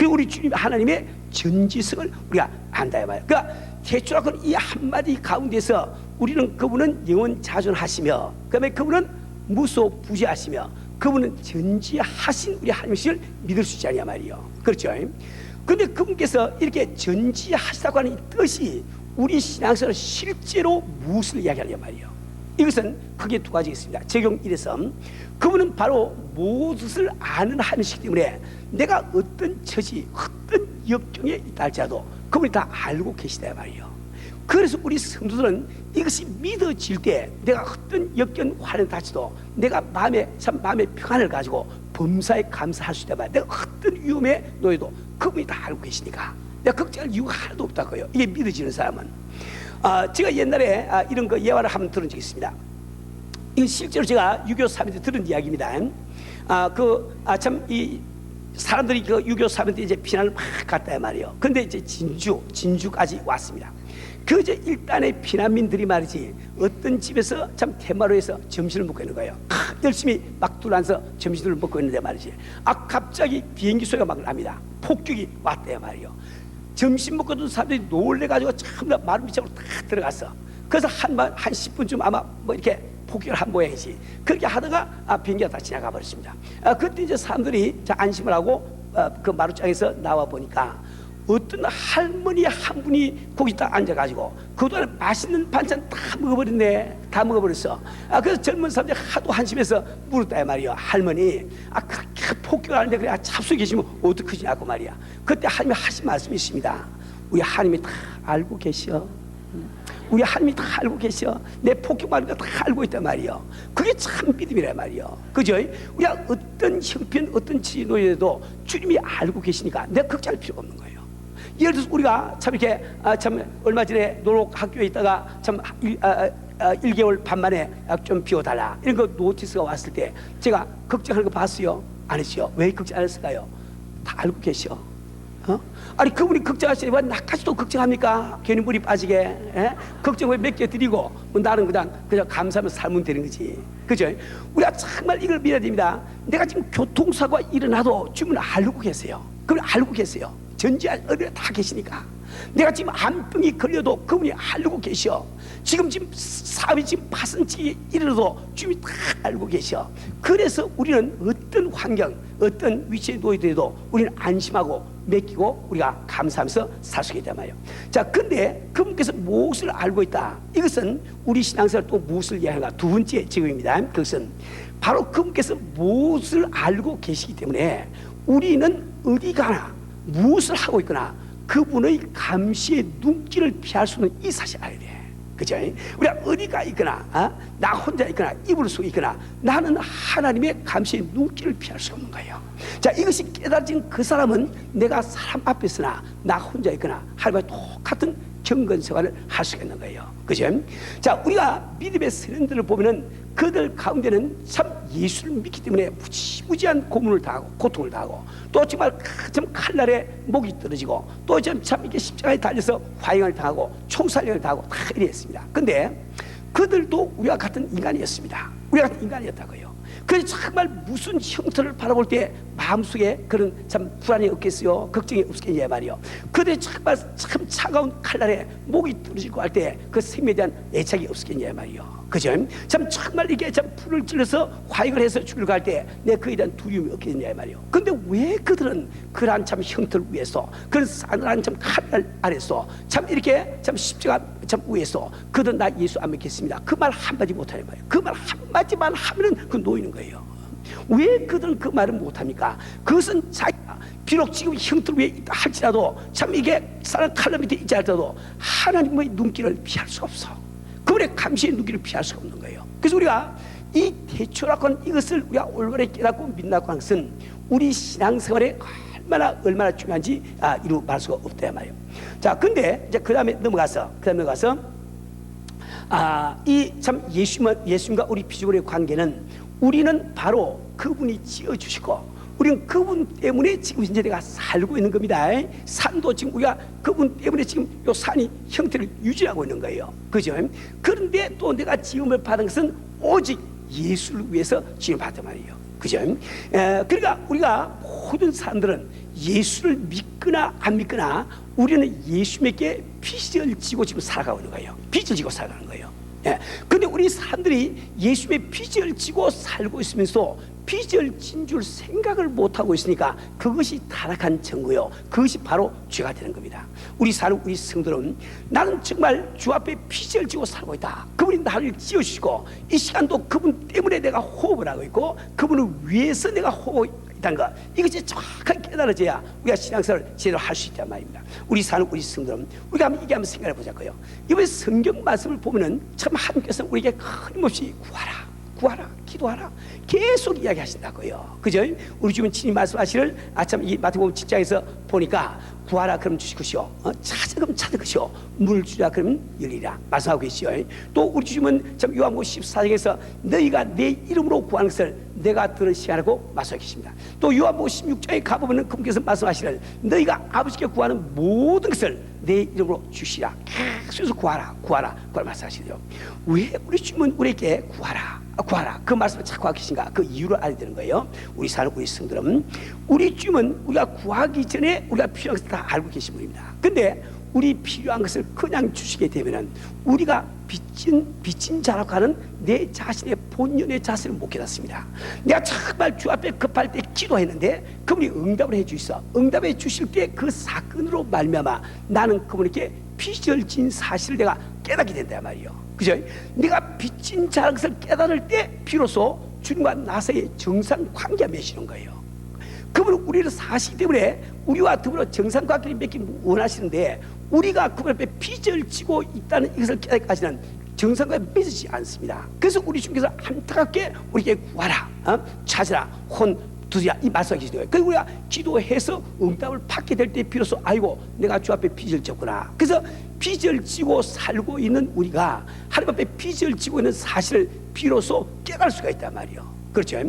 그리고 우리 주님 하나님의 전지성을 우리가 안다 말이에요. 그러니까 태초라고는 이 한마디 가운데서 우리는 그분은 영원 자존하시며, 그다음에 그분은 무소부재하시며, 그분은 전지하신 우리 하나님을 믿을 수 있지 않냐 말이에요. 그렇죠? 그런데 그분께서 이렇게 전지하시다고 하는 이 뜻이 우리 신앙생활 실제로 무엇을 이야기하냐 말이에요. 이것은 크게 두 가지가 있습니다. 적용 1에서 그분은 바로 무엇을 아는 하나님이시기 때문에 내가 어떤 처지, 어떤 역경에 있다 할지라도 그분이 다 알고 계시다 말이에요. 그래서 우리 성도들은 이것이 믿어질 때 내가 어떤 역경 환난 닥쳐도 내가 마음의 평안을 가지고 범사에 감사할 수 있다 말이에요. 내가 어떤 위험에 놓여도 그분이 다 알고 계시니까 내가 걱정할 이유가 하나도 없다고요. 이게 믿어지는 사람은. 제가 옛날에 이런 거 예화를 한번 들은 적이 있습니다. 이건 실제로 제가 유교 사변 때 들은 이야기입니다. 참 이 사람들이 그 유교 사변 때 이제 피난을 막 갔다 말이에요. 근데 이제 진주까지 왔습니다. 그 이제 일단의 피난민들이 말이지 어떤 집에서 참 대마로에서 점심을 먹고 있는 거예요. 열심히 막 둘러앉아서 점심을 먹고 있는데 말이지. 갑자기 비행기 소리가 막 납니다. 폭격이 왔대요 말이에요. 점심 먹고 있던 사람들이 놀래가지고 참나 마루 밑으로 딱 들어갔어. 그래서 한 10분쯤 아마 뭐 이렇게 폭격을 한 모양이지. 그렇게 하다가 비행기가 다 지나가 버렸습니다. 그때 이제 사람들이 안심을 하고 그 마루장에서 나와 보니까 어떤 할머니 한 분이 거기 딱 앉아가지고 그동안에 맛있는 반찬 다 먹어버렸네. 다 먹어버렸어. 그래서 젊은 사람들이 하도 한심해서 물었다 말이야. 할머니, 그렇게 폭격하는데 그래 잡수 계시면 어떡하시냐고 말이야. 그때 하나님이 하신 말씀이 있습니다. 우리 하나님이 다 알고 계셔. 우리 하나님이 다 알고 계셔. 내 폭격받는 거 다 알고 있단 말이요. 그게 참 믿음이란 말이요. 그죠? 우리가 어떤 형편, 어떤 지노에도 주님이 알고 계시니까 내가 걱정할 필요가 없는 거예요. 예를 들어서 우리가 참 이렇게 참 얼마 전에 노록 학교에 있다가 참 1개월 반 만에 좀 비워달라 이런 거 노티스가 왔을 때 제가 걱정하는 거 봤어요? 안 했어요? 왜 걱정 안 했을까요? 다 알고 계셔. 아니 그분이 걱정하시니 왜 나까지도 걱정합니까? 괜히 물이 빠지게. 예? 걱정을 몇 개 드리고 뭐 나는 그냥 감사하면서 살면 되는 거지. 그죠? 우리가 정말 이걸 믿어야 됩니다. 내가 지금 교통사고가 일어나도 주님은 알고 계세요. 그걸 알고 계세요. 전지한 어디에 다 계시니까. 내가 지금 암병이 걸려도 그분이 알고 계셔. 지금 사업이 지금 파선치기 이르러도 주님이 다 알고 계셔. 그래서 우리는 어떤 환경, 어떤 위치에 놓여도 우리는 안심하고 맡기고 우리가 감사하면서 살 수 있단 말이에요. 자, 근데 그분께서 무엇을 알고 있다? 이것은 우리 신앙생활 또 무엇을 이야기하는가? 두 번째 지금입니다. 그것은 바로 그분께서 무엇을 알고 계시기 때문에 우리는 어디 가나 무엇을 하고 있거나 그분의 감시의 눈길을 피할 수 있는 이 사실을 알아야 돼. 그죠? 우리가 어디가 있거나 나 혼자 있거나 이불 속에 있거나 나는 하나님의 감시의 눈길을 피할 수 없는 거예요. 자, 이것이 깨달아진 그 사람은 내가 사람 앞에서나 나 혼자 있거나 하나님과 똑같은 경건 생활을 할 수 있는 거예요. 그죠? 자, 우리가 믿음의 세련들을 보면은 그들 가운데는 참 예수를 믿기 때문에 무지무지한 고문을 당하고 고통을 당하고 또 정말 참 칼날에 목이 떨어지고 또 참 이게 십자가에 달려서 화형을 당하고 총살령을 당하고 다 이랬습니다. 근데 그들도 우리와 같은 인간이었습니다. 우리와 같은 인간이었다고요. 그래서 정말 무슨 형태를 바라볼 때 마음속에 그런 참 불안이 없겠어요? 걱정이 없겠냐 말이요. 그들이 정말 참 차가운 칼날에 목이 떨어지고 할 때 그 생명에 대한 애착이 없겠냐 말이요. 그죠? 참 정말 이게 참 불을 찔러서 화익을 해서 죽을 갈 때 내 그에 대한 두려움이 없겠냐 말이요. 근데 왜 그들은 그러한 참 형태를 위해서 그런 싸늘한 참 칼날 아래서 참 이렇게 참 십자가 참 위에서 그들은 나 예수 안 믿겠습니다. 그 말 한마디 못하는 말이에요. 그 말 한마디만 하면은 그 놓이는 거예요. 왜 그들은 그 말을 못합니까? 그것은 자기가 비록 지금 형틀 위에 있다 할지라도 참 이게 사람 칼날 밑에 있지 않더라도 하나님의 눈길을 피할 수 없어. 그분의 감시의 눈길을 피할 수가 없는 거예요. 그래서 우리가 이 대초라고 이것을 우리가 올바르게 깨닫고 믿는다고 하는 것은 우리 신앙생활에 얼마나 중요한지 이루 말할 수가 없다 말이에요. 자, 근데 이제 그 다음에 넘어가서 이 참 예수님과 우리 피조물의 관계는 우리는 바로 그분이 지어주시고 우리는 그분 때문에 지금 현재 내가 살고 있는 겁니다. 산도 지금 우리가 그분 때문에 지금 이 산이 형태를 유지하고 있는 거예요. 그죠? 그런데 또 내가 지음을 받은 것은 오직 예수를 위해서 지음을 받은 말이에요. 그죠? 그러니까 우리가 모든 사람들은 예수를 믿거나 안 믿거나 우리는 예수님에게 빚을 지고 지금 살아가고 있는 거예요. 빚을 지고 살아가는 거예요. 예. 근데 우리 사람들이 예수님의 빚을 지고 살고 있으면서 빚을 진 줄 생각을 못하고 있으니까 그것이 타락한 증거요. 그것이 바로 죄가 되는 겁니다. 우리 성도는 나는 정말 주 앞에 빚을 지고 살고 있다. 그분이 나를 지어주시고 이 시간도 그분 때문에 내가 호흡을 하고 있고 그분을 위해서 내가 호흡 있다는 것, 이것이 정확하게 깨달아져야 우리가 신앙생활을 제대로 할 수 있단 말입니다. 우리 성도는 우리가 이게 한번 생각해 보자고요. 이번에 성경 말씀을 보면은 참 하나님께서 우리에게 끊임없이 구하라, 기도하라 계속 이야기하신다고요. 그죠? 우리 주님 친히 말씀하시를 참 이 마태복음 7장에서 보니까 구하라 그럼 주실 것이요, 찾아 그럼 찾을 것이요, 문을 주라 그러면 열리라 말씀하고 계시죠. 또 우리 주님은 참 요한복음 14장에서 너희가 내 이름으로 구하는 것을 내가 들은 시간하고 말씀하고 계십니다. 또 요한복음 16장에 가보면 그분께서 말씀하시를 너희가 아버지께 구하는 모든 것을 내 이름으로 주시라. 계속 구하라 그걸 말씀하시죠. 왜 우리 주님은 우리에게 구하라 그 말씀을 자꾸 하고 계신가? 그 이유를 알아야 되는 거예요. 우리 성도들은 우리 주님은 우리가 구하기 전에 우리가 필요한 것을 다 알고 계신 분입니다. 근데 우리 필요한 것을 그냥 주시게 되면은 우리가 빚진 자라고 하는 내 자신의 본연의 자세를 못 깨닫습니다. 내가 정말 주 앞에 급할 때 기도했는데 그분이 응답을 해주셔서 응답해 주실 때 그 사건으로 말미암아 나는 그분에게 빚을 진 사실을 내가 깨닫게 된단 말이에요. 그죠? 내가 빚진 자라는 것을 깨달을 때 비로소 주님과 나 사이의 정상 관계가 맺히는 거예요. 그분은 우리를 사시기 때문에 우리와 더불어 정상 관계를 맺기 원하시는데 우리가 그분 앞에 빚을 지고 있다는 이것을 깨달기까지는 정상관계 맺지 않습니다. 그래서 우리 주님께서 안타깝게 우리에게 구하라, 찾으라, 두드리라 이 말씀을 하시는 거예요. 그래서 우리가 기도해서 응답을 받게 될 때 비로소 아이고 내가 주 앞에 빚을 졌구나. 그래서 빚을 지고 살고 있는 우리가 하나님 앞에 빚을 지고 있는 사실을 비로소 깨달을 수가 있단 말이에요. 그렇죠?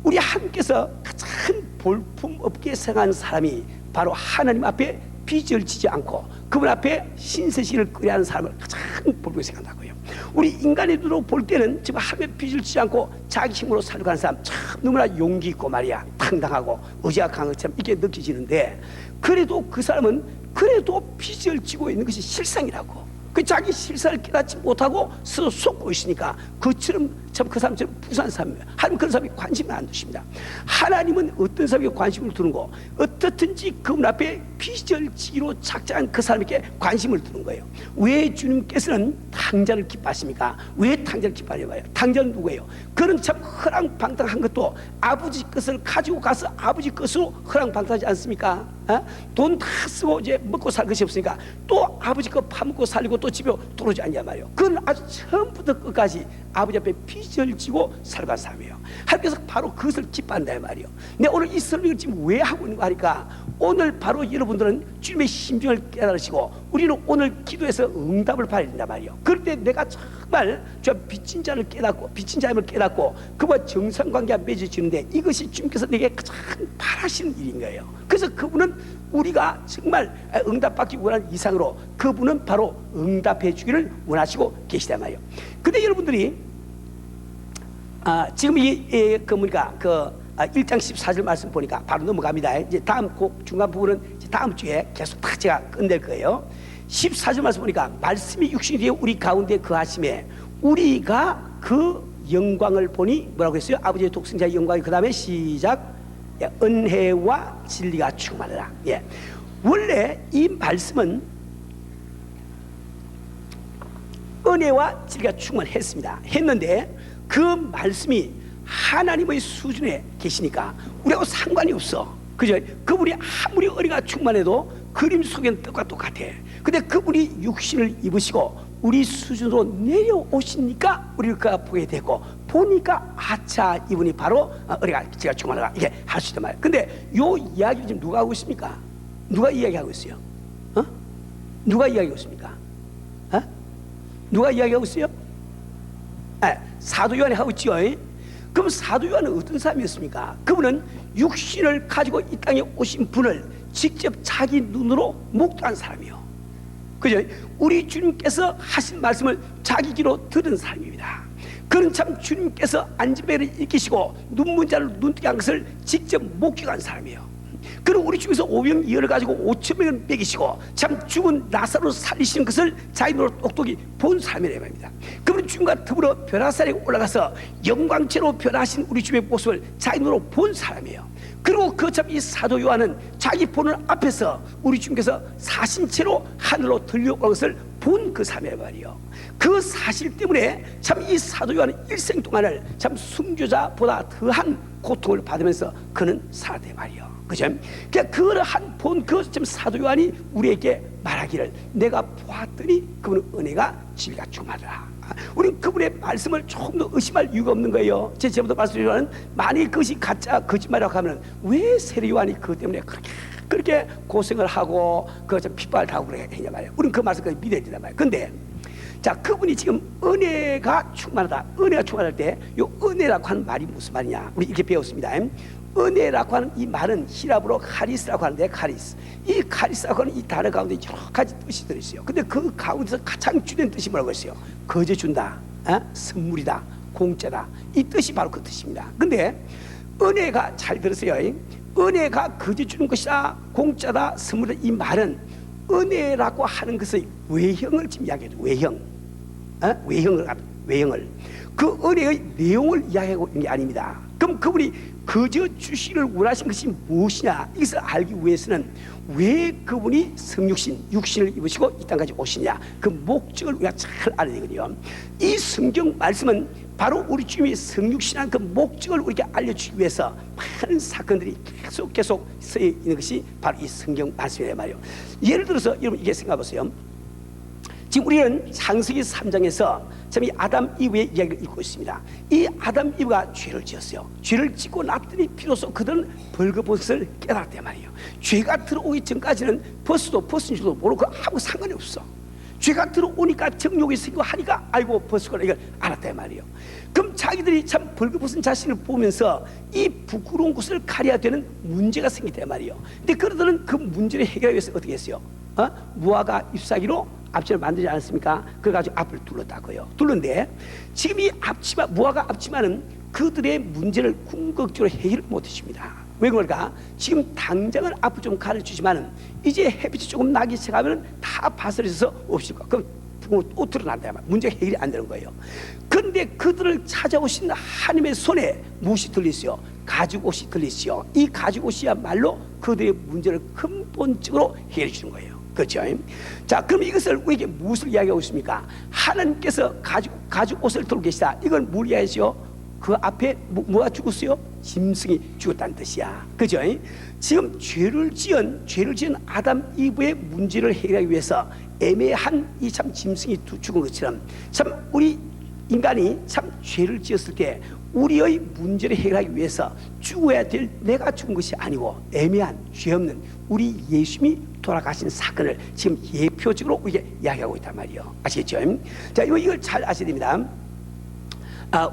우리 하나님께서 가장 볼품없게 생각하는 사람이 바로 하나님 앞에 빚을 지지 않고 그분 앞에 신세식을 끓여하는 사람을 가장 볼품없게 생각한다고요. 우리 인간의 눈으로 볼 때는 지금 하나님의 빚을 지지 않고 자기 힘으로 살려고 하는 사람 참 너무나 용기 있고 말이야, 당당하고 의지가 강한 것처럼 이게 느껴지는데 그래도 그 사람은 그래도 빚을 지고 있는 것이 실상이라고. 그 자기 실상을 깨닫지 못하고 스스로 속고 있으니까 그처럼 참 그 사람처럼 부산 사람이에요. 하나님 그런 사람이 관심을 안 두십니다. 하나님은 어떤 사람에게 관심을 두는 거, 어떻든지 그분 앞에 빚을 지기로 작정한 그 사람에게 관심을 두는 거예요. 왜 주님께서는 당자를 기뻐하십니까? 왜 당자를 기뻐하냐고요? 당자는 누구예요? 그는 참 허랑방탕한 것도 아버지 것을 가지고 가서 아버지 것으로 허랑방탕하지 않습니까? 돈 다 쓰고 이제 먹고 살 것이 없으니까 또 아버지 거 파먹고 살리고 또 집에 들어오지 않냐 말이에요. 그건 아주 처음부터 끝까지 아버지 앞에 빚을 지고 살아간 사람이에요. 하나님께서 바로 그것을 기뻐한다 말이에요. 내가 오늘 이 설명을 지금 왜 하고 있는 거 하니까 오늘 바로 여러분들은 주님의 심정을 깨달으시고 우리는 오늘 기도해서 응답을 받아야 된단 말이에요. 그럴 때 내가 정말 저 빚진 자를 깨닫고 빚진 자임을 깨닫고 그와 정상관계가 맺어지는데 이것이 주님께서 내게 가장 바라시는 일인 거예요. 그래서 그분은 우리가 정말 응답받기 원하는 이상으로 그분은 바로 응답해 주기를 원하시고 계시단 말이에요. 근데 여러분들이 지금 그 뭐니까 1장 14절 말씀 보니까 바로 넘어갑니다. 이제 다음 중간 부분은 이제 다음 주에 계속 다 제가 끝낼 거예요. 14절 말씀 보니까 말씀이 육신이 되어 우리 가운데 거하심에 우리가 그 영광을 보니 뭐라고 했어요? 아버지의 독생자의 영광이 그 다음에 시작 은혜와 진리가 충만하라. 예. 원래 이 말씀은 은혜와 진리가 충만했습니다. 했는데 그 말씀이 하나님의 수준에 계시니까 우리하고 상관이 없어. 그죠? 그분이 아무리 은혜가 충만해도 그림 속에는 뜻과 똑같아. 근데 그분이 육신을 입으시고 우리 수준으로 내려오시니까 우리가 보게 되고 보니까 아차 이분이 바로 은혜가 제가 충만하다 이게 할 수 있단 말이에요. 근데 요 이야기를 지금 누가 하고 있습니까? 누가 이야기하고 있어요? 누가 이야기하고 있습니까? 누가 이야기하고 있어요? 사도 요한이 하고 있죠. 그럼 사도 요한은 어떤 사람이었습니까? 그분은 육신을 가지고 이 땅에 오신 분을 직접 자기 눈으로 목도한 사람이요. 그죠? 우리 주님께서 하신 말씀을 자기 귀로 들은 사람입니다. 그는 참 주님께서 안진뱅이를 일으키시고 눈먼 자를 눈뜨게 한 것을 직접 목격한 사람이에요. 그리고 우리 중에서 오병이어를 가지고 5,000명을 먹이시고 참 죽은 나사로 살리시는 것을 자기로 똑똑히 본 사람이라고 합니다. 그분 주님과 더불어 벼라산에 올라가서 영광체로 변하신 우리 주님의 모습을 자기로 본 사람이에요. 그리고 그 참 이 사도 요한은 자기 보는 앞에서 우리 주님께서 사신체로 하늘로 들려온 것을 본 그 사람이란 말이에요. 그 사실 때문에 참 이 사도 요한은 일생 동안을 참 순교자보다 더한 고통을 받으면서 그는 살았단 말이에요. 그죠? 그러니까 그러한 본 그 사도 요한이 우리에게 말하기를 내가 보았더니 그분의 은혜가 진리가 충만하더라. 우리는 그분의 말씀을 조금 더 의심할 이유가 없는 거예요. 제 제보도 말씀드리지만 만약에 그것이 가짜 거짓말이라고 하면 왜 세례 요한이 그것 때문에 그렇게 고생을 하고 그 핍박을 당하고 그래 했냐 말이에요. 우리는 그 말씀까지 믿어야 된단 말이에요. 근데 자, 그분이 지금 은혜가 충만하다. 은혜가 충만할 때 이 은혜라고 하는 말이 무슨 말이냐? 우리 이렇게 배웠습니다. 은혜라고 하는 이 말은 히라브로 카리스라고 하는데, 카리스, 이 카리스라고 하는 이 단어 가운데 여러 가지 뜻이 들어있어요. 근데 그 가운데서 가장 주된 뜻이 뭐라고 했어요? 거저 준다, 선물이다, 공짜다, 이 뜻이 바로 그 뜻입니다. 근데 은혜가, 잘 들으세요, 은혜가 거저 주는 것이다, 공짜다, 선물이다, 이 말은 은혜라고 하는 것의 외형을 지금 이야기해요. 외형을 그 은혜의 내용을 이야기하고 있는 게 아닙니다. 그럼 그분이 거저 주시를 원하신 것이 무엇이냐, 이것을 알기 위해서는 왜 그분이 성육신, 육신을 입으시고 이 땅까지 오시냐, 그 목적을 우리가 잘 알아야 되거든요. 이 성경 말씀은 바로 우리 주님이 성육신한 그 목적을 우리에게 알려주기 위해서 많은 사건들이 계속 쓰여 있는 것이 바로 이 성경 말씀이란 말이에요. 예를 들어서 여러분 이게 생각해 보세요. 지금 우리는 창세기 3장에서 참 이 아담 이브의 이야기를 읽고 있습니다. 이 아담 이브가 죄를 지었어요. 죄를 짓고 났더니 비로소 그들은 벌거벗을 깨달았단 말이에요. 죄가 들어오기 전까지는 벗어도 벗은 줄도 모르고 아무 상관이 없어. 죄가 들어오니까 정욕이 생기고 하니까 아이고 벗었구나, 이걸 알았단 말이에요. 그럼 자기들이 참 벌거벗은 자신을 보면서 이 부끄러운 것을 가려야 되는 문제가 생기단 말이에요. 근데 그러더니 그 문제를 해결하기 위해서 어떻게 했어요? 무화과 잎사귀로 앞치마를 만들지 않았습니까? 그래가지고 앞을 둘렀다고요. 둘렀는데 지금 이 앞치마, 무화과 앞치마는 그들의 문제를 궁극적으로 해결을 못해줍니다. 왜 그럴까? 지금 당장은 앞을 좀 가르치지만은 이제 햇빛이 조금 나기 시작하면 다 바스러져서 없을 거야. 그럼 또 드러난다. 문제가 해결이 안 되는 거예요. 그런데 그들을 찾아오신 하나님의 손에 무엇이 들리시오? 가죽옷이 들리시오. 이 가죽옷이야말로 그들의 문제를 근본적으로 해결해 주는 거예요. 그렇죠? 자, 그럼 이것을 우리에게 무엇을 이야기하고 있습니까? 하나님께서 가죽옷을 들고 계시다. 이건 뭘 이야기하죠? 그 앞에 뭐가 죽었어요? 짐승이 죽었다는 뜻이야. 그죠? 지금 죄를 지은 아담 이브의 문제를 해결하기 위해서 애매한 이 참 짐승이 죽은 것처럼 참 우리 인간이 참 죄를 지었을 때 우리의 문제를 해결하기 위해서 죽어야 될 내가 죽은 것이 아니고 애매한 죄 없는 우리 예수님이 돌아가신 사건을 지금 예표적으로 우리에게 이야기하고 있단 말이에요. 아시겠죠? 자, 이걸 잘 아셔야 됩니다.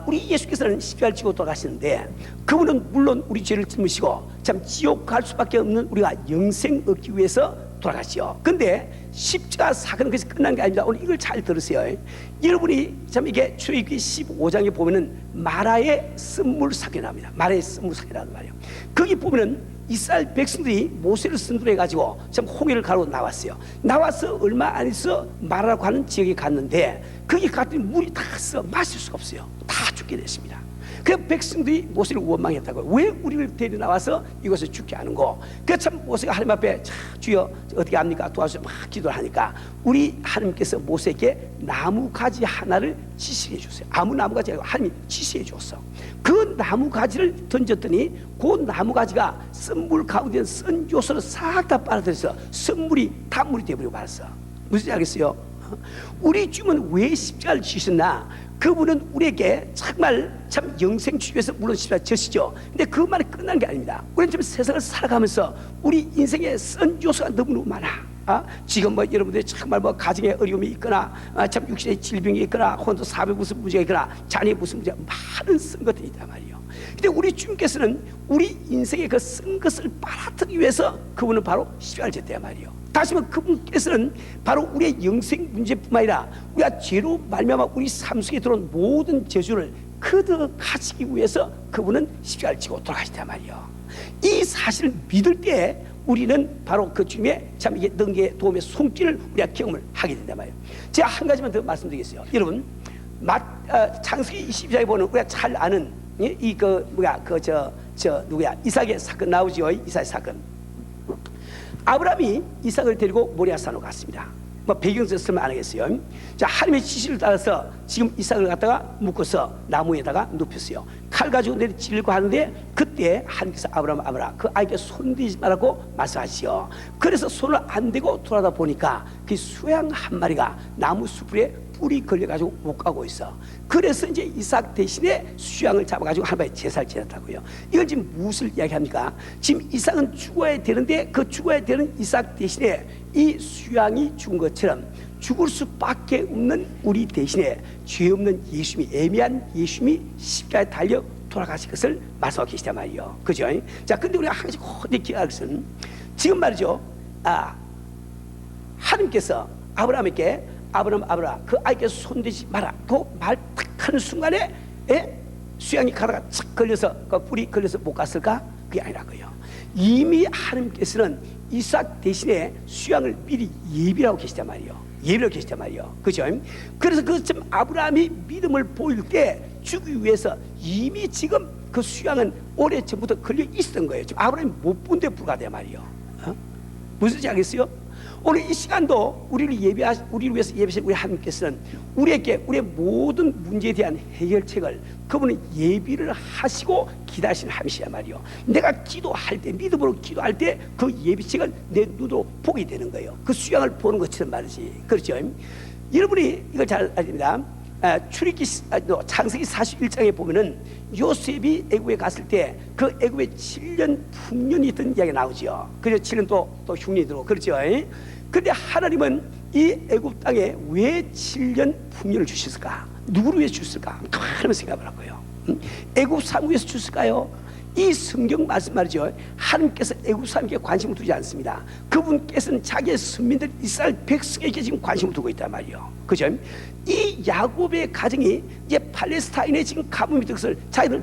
우리 예수께서는 십자가를 지고 돌아가시는데 그분은 물론 우리 죄를 짊으시고 참 지옥 갈 수밖에 없는 우리가 영생 얻기 위해서 돌아가시오. 근데 십자가 사건은 그래서 끝난 게 아닙니다. 오늘 이걸 잘 들으세요. 여러분이 참 이게 출애굽기 15장에 보면은 마라의 쓴물 사건이 나옵니다. 마라의 쓴물 사건이라는 말이에요. 거기 보면은 이스라엘 백성들이 모세를 선두해 가지고 참 홍해를 가로 나왔어요. 나와서 얼마 안 있어 마라라고 하는 지역에 갔는데 거기 갔더니 물이 다 써 마실 수가 없어요. 다 죽게 됐습니다. 그 백성들이 모세를 원망했다고요. 왜 우리를 데려 나와서 이것을 죽게 하는고? 그 참 모세가 하나님 앞에 주여 어떻게 합니까? 도와주세요 막 기도를 하니까 우리 하나님께서 모세에게 나무 가지 하나를 지시해 줬어요. 아무 나무 가지 아니고 하나님이 지시해 줬어. 그 나무 가지를 던졌더니 그 나무 가지가 쓴물 가운데 쓴 요소를 싹 다 빨아들여서 쓴물이 단물이 되어버리고 말았어. 무슨 얘기겠어요? 우리 주님은 왜 십자가를 지셨나? 그분은 우리에게 정말 참 영생 주기 위해서 물론 십자가 지시죠. 근데 그 말이 끝난 게 아닙니다. 우리는 지금 세상을 살아가면서 우리 인생에 쓴 요소가 너무너무 많아. 지금 뭐 여러분들이 정말 뭐 가정에 어려움이 있거나 참 육신의 질병이 있거나 혼자 사회 무슨 문제가 있거나 자녀의 무슨 문제가 많은 쓴 것들이 있단 말이에요. 근데 우리 주님께서는 우리 인생의 그 쓴 것을 빨아들이기 위해서 그분은 바로 십자가를 졌단 말이에요. 다시 말해 그분께서는 바로 우리의 영생 문제뿐만 아니라 우리가 죄로 말미암아 우리 삶 속에 들어온 모든 저주를 거둬 가시기 위해서 그분은 십자가를 지고 돌아가시단 말이에요. 이 사실을 믿을 때 우리는 바로 그 주님의 참 이게 능력의 도움의 손길을 우리가 경험을 하게 된단 말이에요. 제가 한 가지만 더 말씀드리겠어요. 여러분, 창세기 22장에 보는 우리가 잘 아는 이삭의 사건 나오죠. 이삭의 사건. 아브라함이 이삭을 데리고 모리아산으로 갔습니다. 뭐 배경에서 설명 안 하겠어요. 자, 하나님의 지시를 따라서 지금 이삭을 갖다가 묶어서 나무에다가 눕혔어요. 칼 가지고 내리 찌르고 하는데 그때 하나님께서 아브라함아 그 아이에게 손대지 말라고 말씀하시오. 그래서 손을 안 대고 돌아다 보니까 그 수양 한 마리가 나무 수풀에 뿔이 걸려가지고 못 가고 있어. 그래서 이제 이삭 대신에 수양을 잡아가지고 하나님의 제사를 지냈다고요. 이건 지금 무엇을 이야기합니까? 지금 이삭은 죽어야 되는데 그 죽어야 되는 이삭 대신에 이 수양이 죽은 것처럼 죽을 수밖에 없는 우리 대신에 죄 없는 예수님이, 애매한 예수님이 십자가에 달려 돌아가실 것을 말씀하고 계시단 말이에요. 그죠? 자, 근데 우리가 한 가지 꼭 기억할 것은 지금 말이죠. 하나님께서 아브라함에게 아브라함 그 아이께 손대지 마라 그 말 딱 하는 순간에 수양이 가다가 착 걸려서 그 뿔이 걸려서 못 갔을까? 그게 아니라고요. 이미 하나님께서는 이삭 대신에 수양을 미리 예비하고 계시단 말이에요. 예비하고 계시단 말이에요. 그죠? 그래서 그쯤 아브라함이 믿음을 보일 때 주기 위해서 이미 지금 그 수양은 오래 전부터 걸려 있었던 거예요. 지금 아브라함이 못 본 데 불과하단 말이에요. 무슨 소리 알겠어요? 오늘 이 시간도 우리를 위해서 예비하신 우리 하나님께서는 우리에게 우리의 모든 문제에 대한 해결책을 그분은 예비를 하시고 기다리시는 하나님이란 말이요. 내가 기도할 때, 믿음으로 기도할 때 그 예비책을 내 눈으로 보게 되는 거예요. 그 수양을 보는 것처럼 말이지. 그렇죠? 여러분이 이걸 잘 알아야 됩니다. 창세기 41장에 보면은 요셉이 애굽에 갔을 때 그 애굽에 7년 풍년이 있던 이야기가 나오죠. 그래서 7년 또 흉년이 들어오고 그렇죠. 그런데 하나님은 이 애굽 땅에 왜 7년 풍년을 주셨을까? 누구를 위해서 주셨을까? 하나님 생각을 하고요. 애굽 사람을 위해서 주셨을까요? 이 성경 말씀 말이죠. 하나님께서 애굽 사람에게 관심을 두지 않습니다. 그분께서는 자기의 선민들 이스라엘 백성에게 지금 관심을 두고 있단 말이에요. 그죠? 이 야곱의 가정이 이제 팔레스타인에 지금 가뭄이 들어서 자기들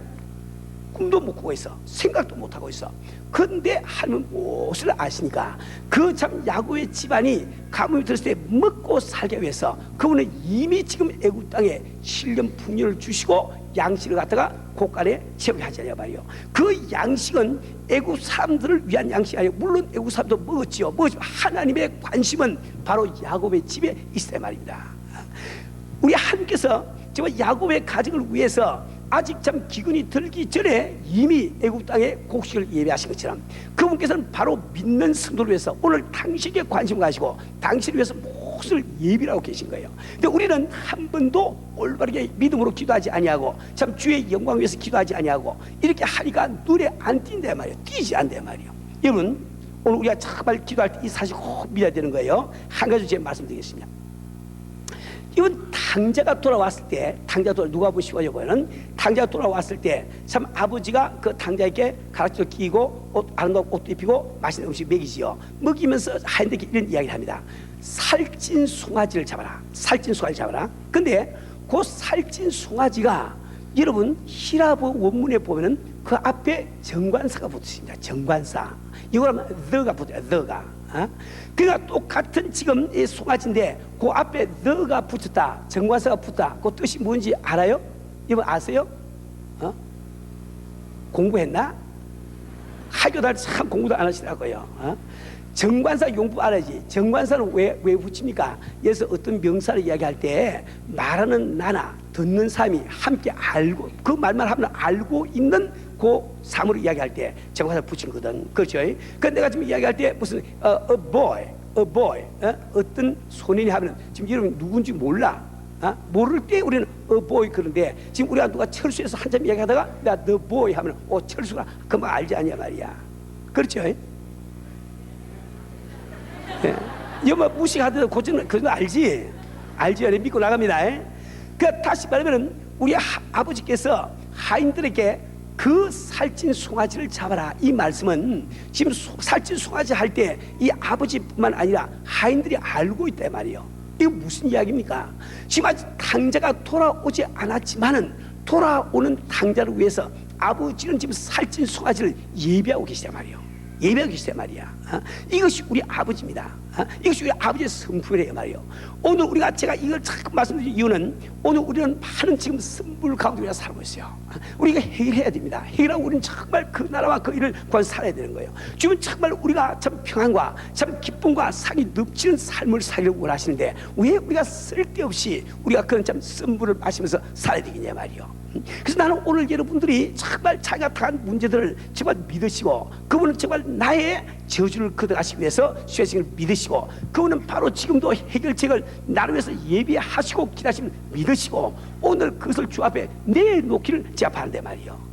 꿈도 못 꾸고 있어. 생각도 못 하고 있어. 그런데 하나님은 무엇을 아시니까 그 참 야곱의 집안이 가뭄이 들었을 때 먹고 살기 위해서 그분은 이미 지금 애굽 땅에 7년 풍년을 주시고 양식을 갖다가 곳간에 채우게 하잖아요 말이요. 그 양식은 애굽 사람들을 위한 양식이 아니고 물론 애굽 사람도 먹었지만 하나님의 관심은 바로 야곱의 집에 있어야 말입니다. 우리 하나님께서 정말 야곱의 가정을 위해서 아직 참 기근이 들기 전에 이미 애굽 땅에 곡식을 예배하신 것처럼 그분께서는 바로 믿는 성도를 위해서 오늘 당신에게 관심을 가지고 당신을 위해서 몫을 예비하고 계신 거예요. 근데 우리는 한 번도 올바르게 믿음으로 기도하지 아니하고 참 주의 영광 위해서 기도하지 아니하고 이렇게 하니까 눈에 안 띈단 말이에요. 띄지 않단 말이에요. 여러분, 오늘 우리가 정말 기도할 때 이 사실 꼭 믿어야 되는 거예요. 한 가지 제가 말씀드리겠습니다. 이건 당자가 돌아왔을 때, 누가 보시고 여보는 당자가 돌아왔을 때 참 아버지가 그 당자에게 가락지를 끼고 아름다운 옷도 입히고 맛있는 음식 먹이지요. 먹이면서 하인들에게 이런 이야기를 합니다. 살찐 송아지를 잡아라. 살찐 송아지를 잡아라. 근데 그 살찐 송아지가 여러분 히라브 원문에 보면은 그 앞에 정관사가 붙습니다. 정관사. 이거라면 the가 붙어요. the가. 그러니까 똑같은 지금 이 송아지인데 그 앞에 the가 붙었다, 정관사가 붙다. 그 뜻이 뭔지 알아요? 여러분 아세요? 공부했나? 학교 다닐 때 참 공부도 안 하시더라고요. 정관사 용법 알아야지. 정관사는 왜 붙입니까? 그래서 어떤 명사를 이야기할 때 말하는 나나 듣는 사람이 함께 알고 그 말만 하면 알고 있는 그 사물을 이야기할 때 정관사를 붙이는 거든. 그렇죠? 그 내가 지금 이야기할 때 무슨 a boy 어떤 소년이 하면 지금 여러분 누군지 몰라. 모를 때 우리는 a boy 그런데 지금 우리가 누가 철수에서 한참 이야기하다가 나 the boy 하면 철수가 그만 알지 않냐 말이야. 그렇죠? 여보 무식하더라도 그건 알지 믿고 나갑니다. 그 다시 말하면 우리 아버지께서 하인들에게 그 살찐 송아지를 잡아라 이 말씀은 지금 살찐 송아지 할 때 이 아버지뿐만 아니라 하인들이 알고 있단 말이에요. 이거 무슨 이야기입니까? 지금 아직 당자가 돌아오지 않았지만은 돌아오는 당자를 위해서 아버지는 지금 살찐 송아지를 예배하고 계시단 말이에요. 예배하고 계시단 말이야. 이것이 우리 아버지입니다. 이것이 우리 아버지의 성품이래요 말이에요. 오늘 제가 이걸 자꾸 말씀드린 이유는 오늘 우리는 많은 지금 선물 가운데 우리가 살고 있어요. 우리가 해결해야 됩니다. 해결하고 우리는 정말 그 나라와 그 일을 구한 살아야 되는 거예요. 지금 정말 우리가 참 평안과 참 기쁨과 상이 넘치는 삶을 살려고 원하시는데 왜 우리가 쓸데없이 우리가 그런 참 선물을 마시면서 살아야 되겠냐 말이에요. 그래서 나는 오늘 여러분들이 정말 자기가 당한 문제들을 정말 믿으시고 그분은 정말 나의 저주를 걷어가시기 위해서 쇠생을 믿으시고 그분은 바로 지금도 해결책을 나를 위해서 예비하시고 기다리시면 믿으시고 오늘 그것을 주 앞에 내놓기를 제가 바란단 말이에요.